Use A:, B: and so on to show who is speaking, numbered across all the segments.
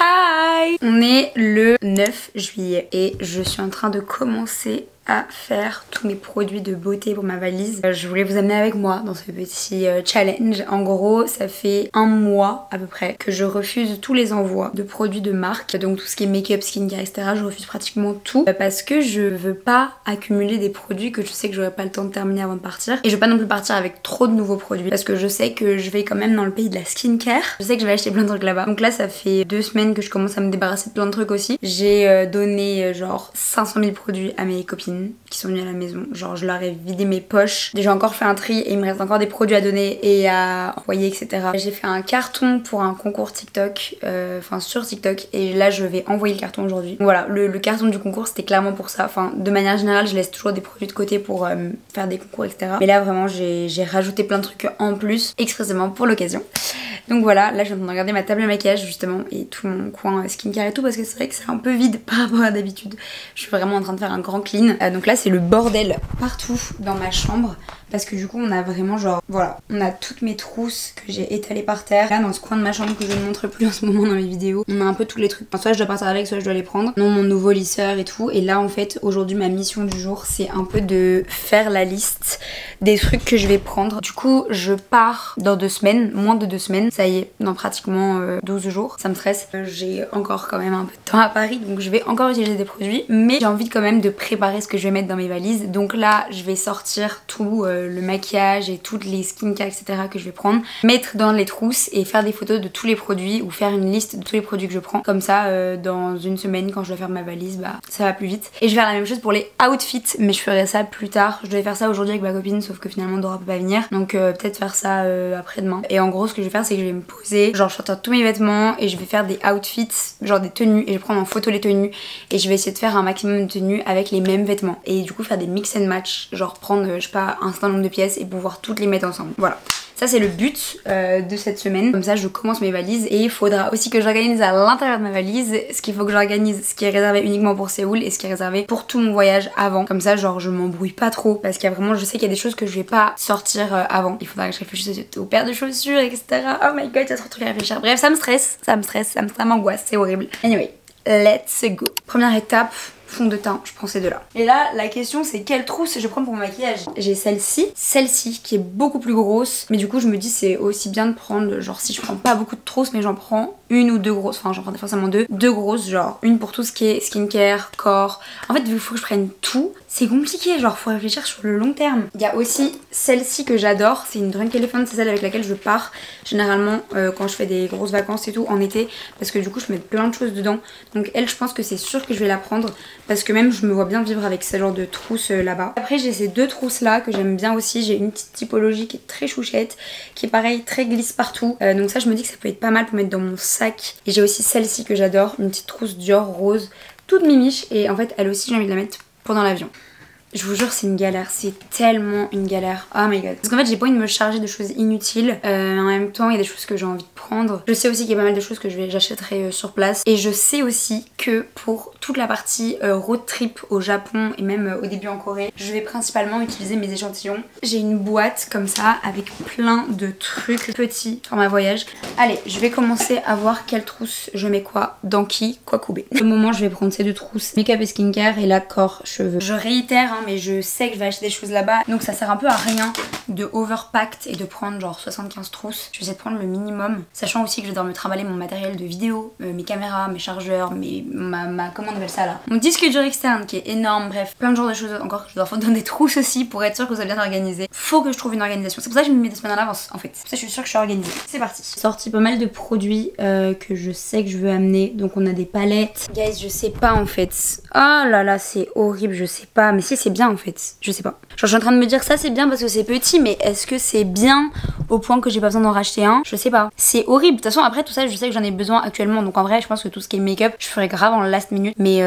A: Hi! On est le 9 juillet et je suis en train de commencer à faire tous mes produits de beauté pour ma valise. Je voulais vous amener avec moi dans ce petit challenge. En gros, ça fait un mois à peu près que je refuse tous les envois de produits de marque. Donc tout ce qui est make-up, skincare, etc. Je refuse pratiquement tout parce que je veux pas accumuler des produits que je sais que j'aurai pas le temps de terminer avant de partir. Et je veux pas non plus partir avec trop de nouveaux produits parce que je sais que je vais quand même dans le pays de la skincare. Je sais que je vais acheter plein de trucs là-bas. Donc là, ça fait 2 semaines que je commence à me débarrasser de plein de trucs aussi. J'ai donné genre 500 000 produits à mes copines qui sont venues à la maison. Genre je leur ai vidé mes poches. J'ai encore fait un tri et il me reste encore des produits à donner et à envoyer, etc. J'ai fait un carton pour un concours TikTok, enfin sur TikTok, et là je vais envoyer le carton aujourd'hui. Voilà, le carton du concours c'était clairement pour ça. Enfin de manière générale je laisse toujours des produits de côté pour faire des concours, etc. Mais là vraiment j'ai rajouté plein de trucs en plus expressément pour l'occasion. Donc voilà, là je suis en train de regarder ma table à maquillage justement et tout mon coin skincare et tout parce que c'est vrai que c'est un peu vide par rapport à d'habitude. Je suis vraiment en train de faire un grand clean. Donc là c'est le bordel partout dans ma chambre parce que du coup on a vraiment genre, voilà, on a toutes mes trousses que j'ai étalées par terre. Là dans ce coin de ma chambre que je ne montre plus en ce moment dans mes vidéos, on a un peu tous les trucs. Enfin, soit je dois partir avec, soit je dois les prendre. Non, mon nouveau lisseur et tout. Et là en fait aujourd'hui ma mission du jour c'est un peu de faire la liste des trucs que je vais prendre. Du coup je pars dans 2 semaines, moins de 2 semaines. Ça y est, dans pratiquement 12 jours. Ça me stresse. J'ai encore quand même un peu de temps à Paris donc je vais encore utiliser des produits. Mais j'ai envie quand même de préparer ce que je vais mettre dans mes valises. Donc là je vais sortir tout le maquillage et toutes les skincare, etc. que je vais prendre, mettre dans les trousses et faire des photos de tous les produits ou faire une liste de tous les produits que je prends. Comme ça dans une semaine quand je dois faire ma valise, bah ça va plus vite. Et je vais faire la même chose pour les outfits, mais je ferai ça plus tard. Je devais faire ça aujourd'hui avec ma copine sauf que finalement Dora peut pas venir. Donc peut-être faire ça après-demain. Et en gros ce que je vais faire c'est que je vais me poser, genre je sortir tous mes vêtements et je vais faire des outfits, genre des tenues, et je vais prendre en photo les tenues et je vais essayer de faire un maximum de tenues avec les mêmes vêtements. Et du coup faire des mix and match, genre prendre je sais pas un certain nombre de pièces et pouvoir toutes les mettre ensemble. Voilà. Ça c'est le but de cette semaine. Comme ça je commence mes valises et il faudra aussi que j'organise à l'intérieur de ma valise ce qu'il faut que j'organise, ce qui est réservé uniquement pour Séoul et ce qui est réservé pour tout mon voyage avant. Comme ça genre je m'embrouille pas trop parce qu'il y a vraiment, je sais qu'il y a des choses que je vais pas sortir avant. Il faudra que je réfléchisse aux paires de chaussures, etc. Oh my god, il y a trop de trucs à réfléchir. Bref, ça me stresse, ça m'angoisse, c'est horrible. Anyway, let's go. Première étape, fond de teint, je prends ces deux là. Et là la question c'est quelle trousse je prends pour mon maquillage. J'ai celle-ci qui est beaucoup plus grosse, mais du coup je me dis c'est aussi bien de prendre, genre si je prends pas beaucoup de trousses mais j'en prends une ou deux grosses, enfin j'en prends forcément deux grosses, genre une pour tout ce qui est skincare, corps. En fait vu qu'il faut que je prenne tout, c'est compliqué, genre faut réfléchir sur le long terme. Il y a aussi celle-ci que j'adore, c'est une Drunk Elephant, c'est celle avec laquelle je pars généralement quand je fais des grosses vacances et tout en été, parce que du coup je mets plein de choses dedans. Donc elle je pense que c'est sûr que je vais la prendre parce que même je me vois bien vivre avec ce genre de trousse là-bas. Après j'ai ces deux trousses là que j'aime bien aussi, j'ai une petite typologie qui est très chouchette, qui est pareil très glisse partout, donc ça je me dis que ça peut être pas mal pour mettre dans mon sac. Et j'ai aussi celle-ci que j'adore, une petite trousse Dior rose, toute mimiche, et en fait elle aussi j'ai envie de la mettre pendant l'avion. Je vous jure c'est une galère, c'est tellement une galère, oh my god. Parce qu'en fait j'ai pas envie de me charger de choses inutiles, en même temps il y a des choses que j'ai envie de prendre. Je sais aussi qu'il y a pas mal de choses que j'achèterai sur place. Et je sais aussi que pour toute la partie road trip au Japon et même au début en Corée, je vais principalement utiliser mes échantillons. J'ai une boîte comme ça avec plein de trucs petits pour ma voyage. Allez, je vais commencer à voir quelle trousse je mets quoi, dans qui, quoi couper. Pour le moment je vais prendre ces deux trousses, make-up et skincare, et là corps, cheveux. Je réitère hein, mais je sais que je vais acheter des choses là-bas, donc ça sert un peu à rien de overpacked et de prendre genre 75 trousses. Je vais essayer de prendre le minimum, sachant aussi que je dois me trimballer mon matériel de vidéo, mes caméras, mes chargeurs, comment on appelle ça là, mon disque dur externe qui est énorme, bref, plein de genres de choses encore que je dois faire dans des trousses aussi pour être sûr que ça soit bien organisé. Faut que je trouve une organisation, c'est pour ça que je me mets 2 semaines à l'avance en fait, c'est pour ça que je suis sûre que je suis organisée. C'est parti. Sorti pas mal de produits que je sais que je veux amener, donc on a des palettes. Guys, je sais pas en fait, oh là là c'est horrible, je sais pas, mais si c'est bien en fait, je sais pas. Genre je suis en train de me dire ça c'est bien parce que c'est petit, mais est-ce que c'est bien au point que j'ai pas besoin d'en racheter un? Je sais pas. C'est horrible. De toute façon après tout ça je sais que j'en ai besoin actuellement, donc en vrai je pense que tout ce qui est make-up je ferais grave en last minute, mais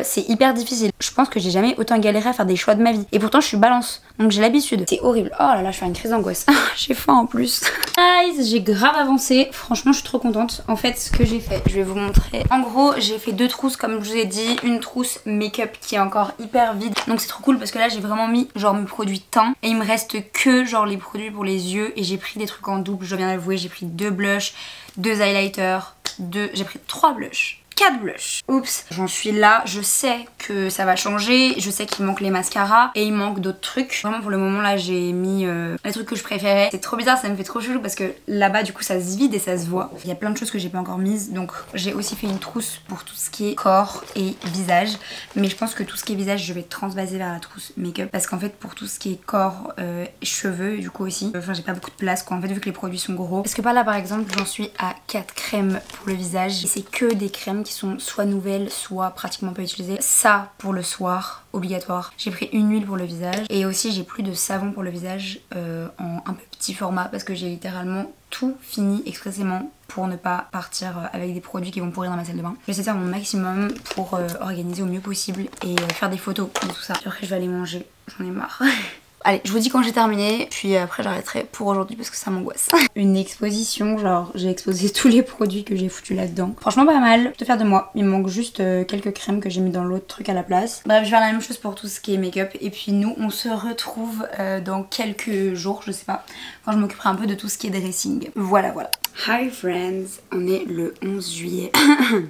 A: c'est hyper difficile. Je pense que j'ai jamais autant galéré à faire des choix de ma vie, et pourtant je suis balance donc j'ai l'habitude. C'est horrible. Oh là là, je fais une crise d'angoisse. J'ai faim en plus. Guys, j'ai grave avancé, franchement je suis trop contente. En fait ce que j'ai fait, je vais vous montrer. En gros j'ai fait 2 trousses comme je vous ai dit, une trousse make-up qui est encore hyper vide, donc c'est trop cool cool parce que là j'ai vraiment mis genre mes produits teints et il me reste que genre les produits pour les yeux et j'ai pris des trucs en double, je dois bien l'avouer. J'ai pris 2 blushs, 2 highlighters, j'ai pris 3 blushs, 4 blushs. Oups, j'en suis là, je sais que ça va changer, je sais qu'il manque les mascaras et il manque d'autres trucs. Vraiment pour le moment là j'ai mis les trucs que je préférais. C'est trop bizarre, ça me fait trop chelou parce que là-bas du coup ça se vide et ça se voit. Il y a plein de choses que j'ai pas encore mises, donc j'ai aussi fait une trousse pour tout ce qui est corps et visage. Mais je pense que tout ce qui est visage je vais transvaser vers la trousse make-up parce qu'en fait pour tout ce qui est corps, cheveux du coup aussi, enfin j'ai pas beaucoup de place quoi en fait vu que les produits sont gros. Parce que par là par exemple j'en suis à 4 crèmes pour le visage et c'est que des crèmes qui sont soit nouvelles soit pratiquement pas utilisées. Ça pour le soir obligatoire. J'ai pris une huile pour le visage et aussi j'ai plus de savon pour le visage en un peu petit format parce que j'ai littéralement tout fini expressément pour ne pas partir avec des produits qui vont pourrir dans ma salle de bain. Je vais essayer de faire mon maximum pour organiser au mieux possible et faire des photos de tout ça. Puis après je vais aller manger, j'en ai marre. Allez, je vous dis quand j'ai terminé, puis après j'arrêterai pour aujourd'hui parce que ça m'angoisse. Une exposition, genre j'ai exposé tous les produits que j'ai foutus là-dedans. Franchement pas mal, je vais faire de moi. Il me manque juste quelques crèmes que j'ai mis dans l'autre truc à la place. Bref, je vais faire la même chose pour tout ce qui est make-up. Et puis nous, on se retrouve dans quelques jours, je sais pas, quand je m'occuperai un peu de tout ce qui est dressing. Voilà, voilà. Hi friends, on est le 11 juillet.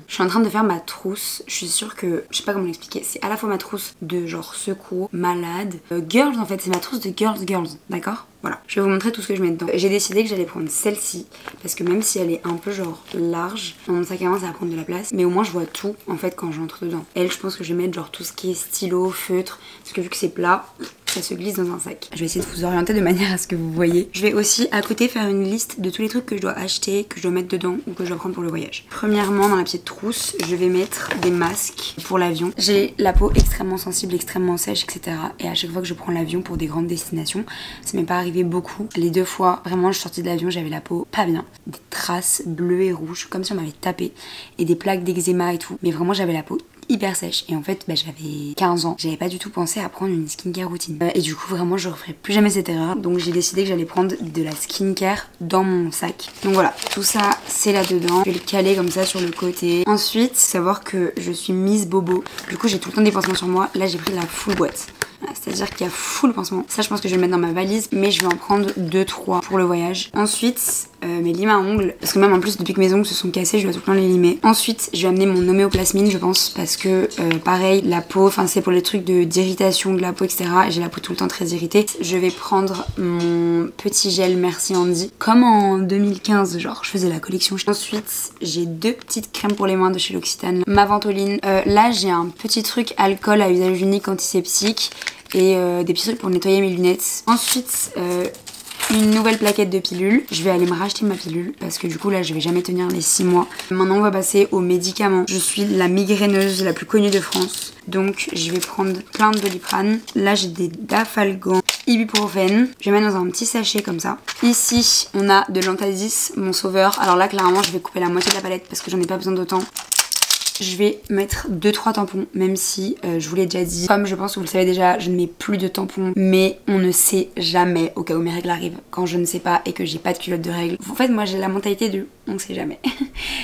A: Je suis en train de faire ma trousse. Je suis sûre que, je sais pas comment l'expliquer, c'est à la fois ma trousse de genre secours, malade, girls en fait, c'est ma trousse de girls, d'accord? Voilà, je vais vous montrer tout ce que je mets dedans. J'ai décidé que j'allais prendre celle-ci parce que même si elle est un peu genre large, dans mon sac à main ça va prendre de la place, mais au moins je vois tout en fait quand j'entre dedans. Elle, je pense que je vais mettre genre tout ce qui est stylo, feutre, parce que vu que c'est plat, ça se glisse dans un sac. Je vais essayer de vous orienter de manière à ce que vous voyez. Je vais aussi à côté faire une liste de tous les trucs que je dois acheter, que je dois mettre dedans ou que je dois prendre pour le voyage. Premièrement, dans la petite trousse, je vais mettre des masques pour l'avion. J'ai la peau extrêmement sensible, extrêmement sèche, etc. Et à chaque fois que je prends l'avion pour des grandes destinations, ça m'est pas arrivé beaucoup. Les 2 fois, vraiment, je suis sortie de l'avion, j'avais la peau pas bien. Des traces bleues et rouges, comme si on m'avait tapé. Et des plaques d'eczéma et tout. Mais vraiment, j'avais la peau hyper sèche et en fait j'avais 15 ans, j'avais pas du tout pensé à prendre une skincare routine et du coup vraiment je referai plus jamais cette erreur, donc j'ai décidé que j'allais prendre de la skincare dans mon sac. Donc voilà, tout ça c'est là dedans, je vais le caler comme ça sur le côté. Ensuite, savoir que je suis Miss Bobo, du coup j'ai tout le temps des pansements sur moi. Là j'ai pris la full boîte, c'est-à-dire qu'il y a full pansement. Ça je pense que je vais le mettre dans ma valise, mais je vais en prendre 2-3 pour le voyage. Ensuite mes limes à ongles, parce que même en plus depuis que mes ongles se sont cassés je dois tout le temps les limer. Ensuite je vais amener mon homéoplasmine je pense, parce que pareil la peau, enfin c'est pour les trucs d'irritation de la peau etc. Et j'ai la peau tout le temps très irritée. Je vais prendre mon petit gel Merci Andy, comme en 2015 genre je faisais la collection. Ensuite j'ai 2 petites crèmes pour les mains de chez L'Occitane, ma Ventoline. Là j'ai un petit truc alcool à usage unique antiseptique et des petits trucs pour nettoyer mes lunettes. Ensuite une nouvelle plaquette de pilules. Je vais aller me racheter ma pilule parce que du coup là je vais jamais tenir les 6 mois. Maintenant on va passer aux médicaments. Je suis la migraineuse la plus connue de France, donc je vais prendre plein de Doliprane. Là j'ai des Dafalgan, ibuprofène. Je vais mettre dans un petit sachet comme ça. Ici on a de l'Antasis, mon sauveur. Alors là clairement je vais couper la moitié de la palette parce que j'en ai pas besoin d'autant. Je vais mettre 2-3 tampons, même si je vous l'ai déjà dit. Comme je pense que vous le savez déjà, je ne mets plus de tampons. Mais on ne sait jamais au cas où mes règles arrivent. Quand je ne sais pas et que j'ai pas de culotte de règles. En fait, moi j'ai la mentalité de on ne sait jamais.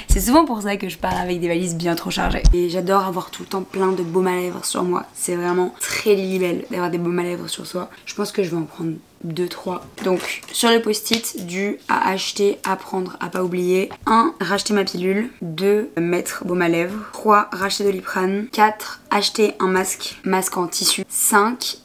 A: C'est souvent pour ça que je pars avec des valises bien trop chargées. Et j'adore avoir tout le temps plein de baumes à lèvres sur moi. C'est vraiment très libelle d'avoir des baumes à lèvres sur soi. Je pense que je vais en prendre 2-3. Donc sur le post-it, du à acheter, à prendre, à pas oublier. 1. Racheter ma pilule. 2. Mettre baume à lèvres. 3. Racheter Doliprane. 4. Acheter un masque en tissu. 5.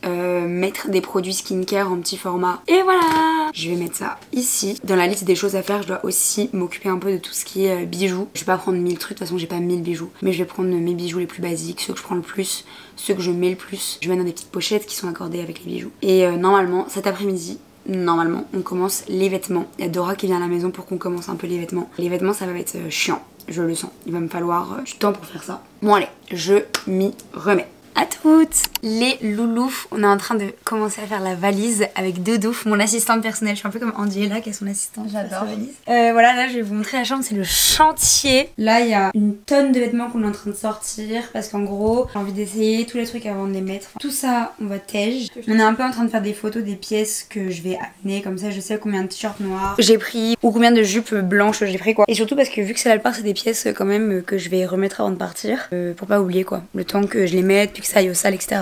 A: Mettre des produits skincare en petit format. Et voilà, je vais mettre ça ici. Dans la liste des choses à faire, je dois aussi m'occuper un peu de tout ce qui est bijoux. Je vais pas prendre 1000 trucs, de toute façon j'ai pas 1000 bijoux. Mais je vais prendre mes bijoux les plus basiques, ceux que je prends le plus, ceux que je mets le plus. Je mets dans des petites pochettes qui sont accordées avec les bijoux. Et normalement, cet après-midi, normalement, on commence les vêtements. Il y a Dora qui vient à la maison pour qu'on commence un peu les vêtements. Les vêtements, ça va être chiant, je le sens. Il va me falloir du temps pour faire ça. Bon allez, je m'y remets. À toutes les loulous, on est en train de commencer à faire la valise avec Doudou, mon assistante personnelle. Je suis un peu comme Angela qui est son assistante. J'adore. Voilà, là je vais vous montrer la chambre, c'est le chantier. Là il y a une tonne de vêtements qu'on est en train de sortir parce qu'en gros j'ai envie d'essayer tous les trucs avant de les mettre. Enfin, tout ça on va tège. On est un peu en train de faire des photos des pièces que je vais amener, comme ça je sais combien de t-shirts noirs j'ai pris ou combien de jupes blanches j'ai pris quoi. Et surtout parce que vu que c'est la plupart c'est des pièces quand même que je vais remettre avant de partir pour pas oublier quoi. Le temps que je les mette puis que ça aille au sale etc.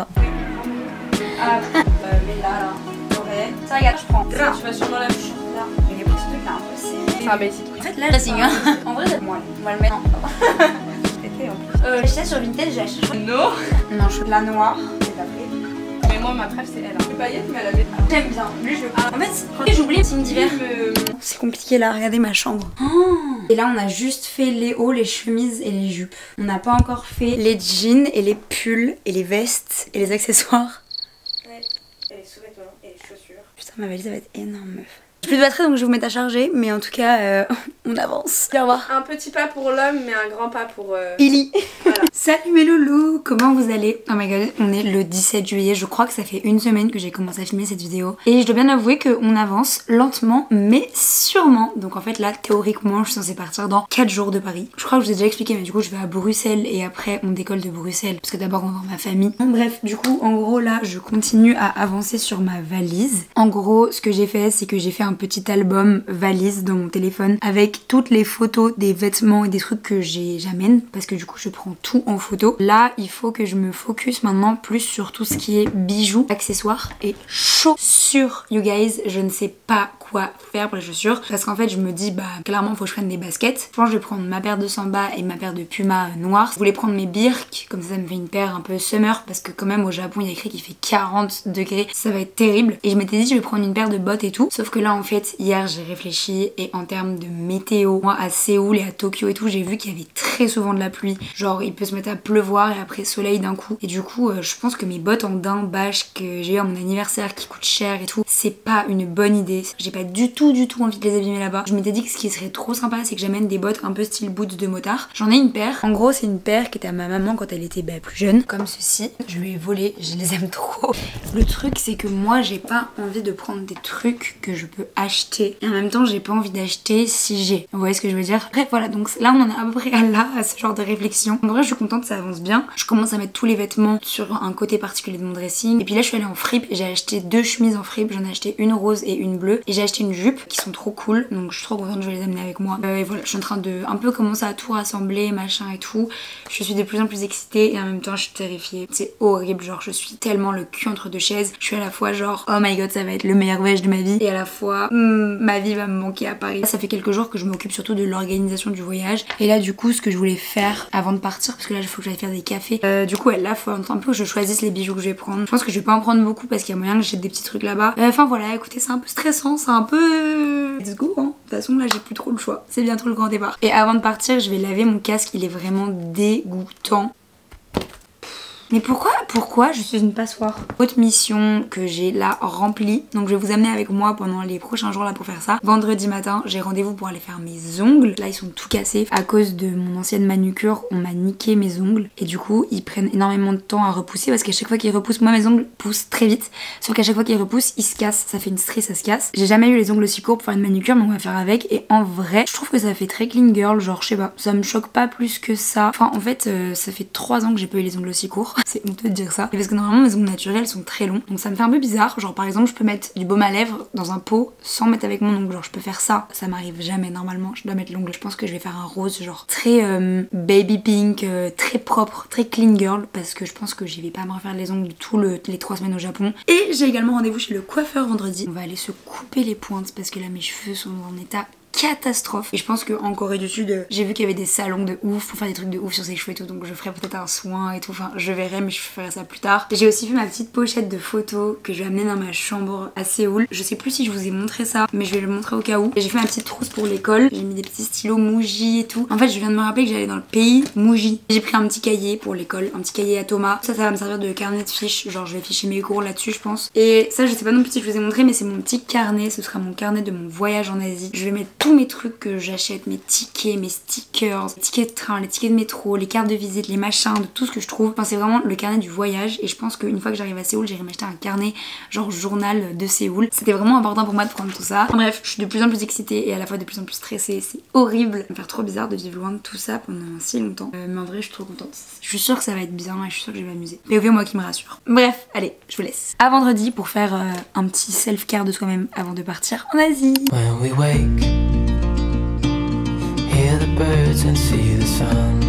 A: Ah, mais là, ouais. Ça, regarde, je prends.
B: Tu vas sûrement la bouche.
A: Là, mais les petits trucs là, un peu serrés.
B: C'est un basic.
A: En fait, là, dressing, hein. En vrai, on va le mettre. J'achète sur Vinted, j'ai acheté.
B: Non.
A: Non, je veux de la noire.
B: Mais moi, ma préf, c'est elle. Hein. C'est paillettes, mais elle avait.
A: J'aime bien. Lui, je veux pas. En fait, j'oublie le signe d'hiver. C'est compliqué là, regardez ma chambre. Oh, et là, on a juste fait les hauts, les chemises et les jupes. On n'a pas encore fait les jeans et les pulls et les vestes et les accessoires.
B: Ouais. Et les sous-vêtements et les chaussures.
A: Putain, ma valise, ça va être énorme, meuf. J'ai plus de batterie donc je vais vous mettre à charger, mais en tout cas on avance. Au revoir.
B: Un petit pas pour l'homme mais un grand pas pour
A: Billy.
B: Voilà.
A: Salut mes loulous, comment vous allez? Oh my god, on est le 17 juillet, je crois que ça fait une semaine que j'ai commencé à filmer cette vidéo. Et je dois bien avouer qu'on avance lentement mais sûrement. Donc en fait là théoriquement je suis censée partir dans 4 jours de Paris. Je crois que je vous ai déjà expliqué mais du coup je vais à Bruxelles et après on décolle de Bruxelles. Parce que d'abord on va voir ma famille. Bon, bref, du coup en gros là je continue à avancer sur ma valise. En gros ce que j'ai fait c'est que j'ai fait un petit album valise dans mon téléphone avec toutes les photos des vêtements et des trucs que j'amène parce que du coup je prends tout en photo. Là il faut que je me focus maintenant plus sur tout ce qui est bijoux, accessoires et chaussures. You guys, je ne sais pas quoi faire pour les chaussures parce qu'en fait je me dis bah clairement faut que je prenne des baskets. Je pense que je vais prendre ma paire de Samba et ma paire de Puma noire. Je voulais prendre mes Birk, comme ça me fait une paire un peu summer parce que quand même au Japon il y a écrit qu'il fait 40 degrés, ça va être terrible. Et je m'étais dit je vais prendre une paire de bottes et tout, sauf que là en fait hier j'ai réfléchi et en termes de météo, moi à Séoul et à Tokyo et tout j'ai vu qu'il y avait très souvent de la pluie, genre il peut se mettre à pleuvoir et après soleil d'un coup et du coup je pense que mes bottes en daim bâche que j'ai eu à mon anniversaire qui coûtent cher et tout, c'est pas une bonne idée. J'ai pas du tout envie de les abîmer là-bas. Je m'étais dit que ce qui serait trop sympa c'est que j'amène des bottes un peu style boots de motard. J'en ai une paire, en gros c'est une paire qui était à ma maman quand elle était plus jeune, comme ceci. Je lui ai volé, je les aime trop. Le truc c'est que moi j'ai pas envie de prendre des trucs que je peux acheter et en même temps j'ai pas envie d'acheter si j'ai. Vous voyez ce que je veux dire? Bref voilà, donc là on en est à peu près à ce genre de réflexion. En vrai je suis contente, ça avance bien. Je commence à mettre tous les vêtements sur un côté particulier de mon dressing. Et puis là je suis allée en fripe et j'ai acheté 2 chemises en fripe. J'en ai acheté une rose et une bleue. Et j'ai acheté une jupe qui sont trop cool. Donc je suis trop contente, je vais les amener avec moi. Et voilà, je suis en train de un peu commencer à tout rassembler, machin et tout. Je suis de plus en plus excitée et en même temps je suis terrifiée. C'est horrible, genre je suis tellement le cul entre deux chaises. Je suis à la fois genre oh my god ça va être le meilleur voyage de ma vie et à la fois ma vie va me manquer à Paris. Ça fait quelques jours que je m'occupe surtout de l'organisation du voyage. Et là du coup ce que je voulais faire avant de partir, parce que là il faut que j'aille faire des cafés. Du coup là faut un peu que je choisisse les bijoux que je vais prendre. Je pense que je vais pas en prendre beaucoup parce qu'il y a moyen que j'achète des petits trucs là-bas. Enfin voilà, écoutez c'est un peu stressant, c'est un peu... Let's go hein. De toute façon là j'ai plus trop le choix. C'est bientôt le grand départ. Et avant de partir je vais laver mon casque, il est vraiment dégoûtant. Mais pourquoi je suis une passoire? Autre mission que j'ai là remplie. Donc je vais vous amener avec moi pendant les prochains jours là pour faire ça. Vendredi matin, j'ai rendez-vous pour aller faire mes ongles. Là ils sont tout cassés. À cause de mon ancienne manucure, on m'a niqué mes ongles. Et du coup, ils prennent énormément de temps à repousser parce qu'à chaque fois qu'ils repoussent, moi mes ongles poussent très vite. Sauf qu'à chaque fois qu'ils repoussent, ils se cassent. Ça fait une strie, ça se casse. J'ai jamais eu les ongles aussi courts pour faire une manucure, mais on va faire avec. Et en vrai, je trouve que ça fait très clean girl. Genre, je sais pas, ça me choque pas plus que ça. Enfin, en fait, ça fait 3 ans que j'ai pas eu les ongles aussi courts. C'est honteux de dire ça. Et parce que normalement mes ongles naturels sont très longs. Donc ça me fait un peu bizarre. Genre par exemple je peux mettre du baume à lèvres dans un pot sans mettre avec mon ongle. Genre je peux faire ça. Ça m'arrive jamais normalement. Je dois mettre l'ongle. Je pense que je vais faire un rose genre très baby pink, très propre, très clean girl. Parce que je pense que j'y vais pas me refaire les ongles tout les 3 semaines au Japon. Et j'ai également rendez-vous chez le coiffeur vendredi. On va aller se couper les pointes parce que là mes cheveux sont en état catastrophe. Et je pense qu'en Corée du Sud, j'ai vu qu'il y avait des salons de ouf pour faire des trucs de ouf sur ses cheveux et tout, donc je ferai peut-être un soin et tout, enfin je verrai, mais je ferai ça plus tard. J'ai aussi fait ma petite pochette de photos que je vais amener dans ma chambre à Séoul. Je sais plus si je vous ai montré ça, mais je vais le montrer au cas où. J'ai fait ma petite trousse pour l'école, j'ai mis des petits stylos Muji et tout. En fait je viens de me rappeler que j'allais dans le pays Muji. J'ai pris un petit cahier pour l'école, un petit cahier à Thomas. Ça va me servir de carnet de fiches, genre je vais ficher mes cours là-dessus je pense. Et ça je sais pas non plus si je vous ai montré, mais c'est mon petit carnet, ce sera mon carnet de mon voyage en Asie. Je vais mettre tous mes trucs que j'achète, mes tickets, mes stickers, les tickets de train, les tickets de métro, les cartes de visite, les machins, de tout ce que je trouve. Enfin, c'est vraiment le carnet du voyage et je pense qu'une fois que j'arrive à Séoul, j'irai m'acheter un carnet genre journal de Séoul. C'était vraiment important pour moi de prendre tout ça. Enfin, bref, je suis de plus en plus excitée et à la fois de plus en plus stressée. C'est horrible. Ça va me faire trop bizarre de vivre loin de tout ça pendant si longtemps. Mais en vrai, je suis trop contente. Je suis sûre que ça va être bien et je suis sûre que je vais m'amuser. POV moi qui me rassure. Bref, allez, je vous laisse. À vendredi pour faire un petit self-care de soi-même avant de partir en Asie.
C: When we wake, hear the birds and see the sun.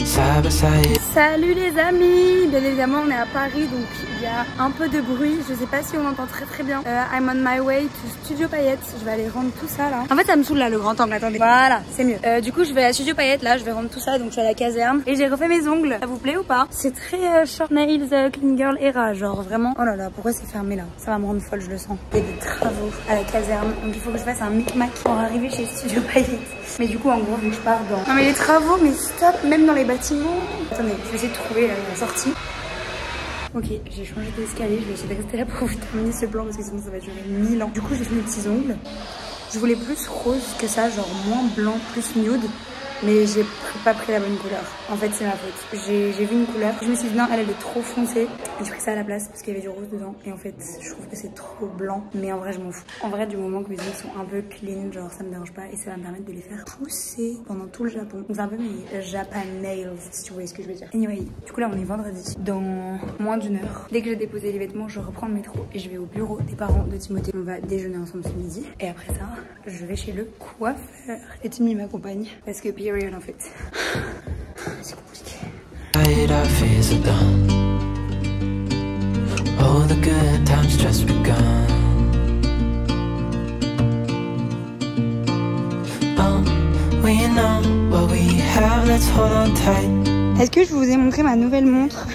C: Side side by side.
A: Salut les amis, bien évidemment on est à Paris donc il y a un peu de bruit, je sais pas si on entend très bien. I'm on my way to Studio Payette, je vais aller rendre tout ça là. En fait ça me saoule là le grand angle, attendez. Voilà, c'est mieux. Du coup je vais à Studio Payette là, je vais rendre tout ça, donc je suis à la caserne. Et j'ai refait mes ongles, ça vous plaît ou pas? C'est très short nails, clean girl era, genre vraiment. Oh là là, pourquoi c'est fermé là? Ça va me rendre folle, je le sens. Il y a des travaux à la caserne, donc il faut que je fasse un micmac pour arriver chez Studio Payette. Mais du coup en gros vu que je pars dans... Non mais les travaux, mais stop, même dans les bâtiments. Attendez, je vais essayer de trouver la sortie. Ok, j'ai changé d'escalier, je vais essayer de rester là pour vous terminer ce plan parce que sinon ça va durer 1000 ans. Du coup j'ai fait mes petits ongles. Je voulais plus rose que ça, genre moins blanc, plus nude. Mais j'ai pas pris la bonne couleur. En fait c'est ma faute. J'ai vu une couleur. Je me suis dit non, elle est trop foncée. Et j'ai pris ça à la place parce qu'il y avait du rose dedans. Et en fait je trouve que c'est trop blanc. Mais en vrai je m'en fous. En vrai du moment que mes ongles sont un peu clean, genre ça me dérange pas. Et ça va me permettre de les faire pousser pendant tout le Japon. Donc c'est un peu mes Japan nails si tu vois ce que je veux dire. Anyway, du coup là on est vendredi. Dans moins d'1 heure. Dès que j'ai déposé les vêtements, je reprends le métro. Et je vais au bureau des parents de Timothée. On va déjeuner ensemble ce midi. Et après ça, je vais chez le coiffeur. Et Timmy m'accompagne. Parce que en fait. C'est compliqué.
C: Our fears are done. Oh, the good times just begun. Oh, we know what we have, let's hold on tight.
A: Est-ce que je vous ai montré ma nouvelle montre?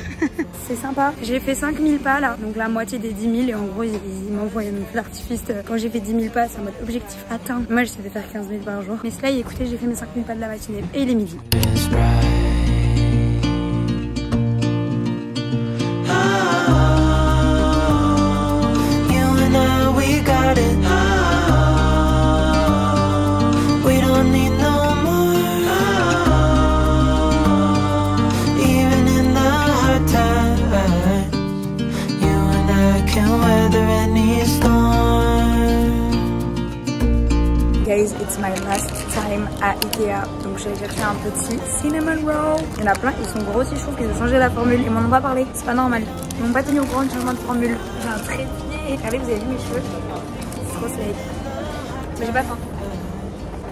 A: C'est sympa. J'ai fait 5000 pas là, donc la moitié des 10 000 et en gros ils m'envoient un feu d'artifice quand j'ai fait 10 000 pas, c'est en mode objectif atteint. Moi j'essaie de faire 15 000 par jour. Mais cela, écoutez, j'ai fait mes 5000 pas de la matinée et il est midi. Guys, it's my last time à Ikea. Donc j'ai cherché un petit cinnamon roll. Il y en a plein, ils sont gros aussi, je trouve qu'ils ont changé la formule. Ils m'en ont pas parlé, c'est pas normal. Ils m'ont pas tenu au courant du changement de formule. J'ai un trépied. Regardez, vous avez vu mes cheveux? C'est trop slay. Mais j'ai pas faim.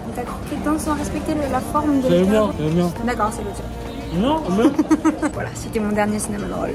A: Donc t'as croqué dedans sans respecter la forme de
D: C'est le mien, c'est le mien.
A: D'accord, c'est le tien.
D: Non, même.
A: Voilà, c'était mon dernier cinnamon roll.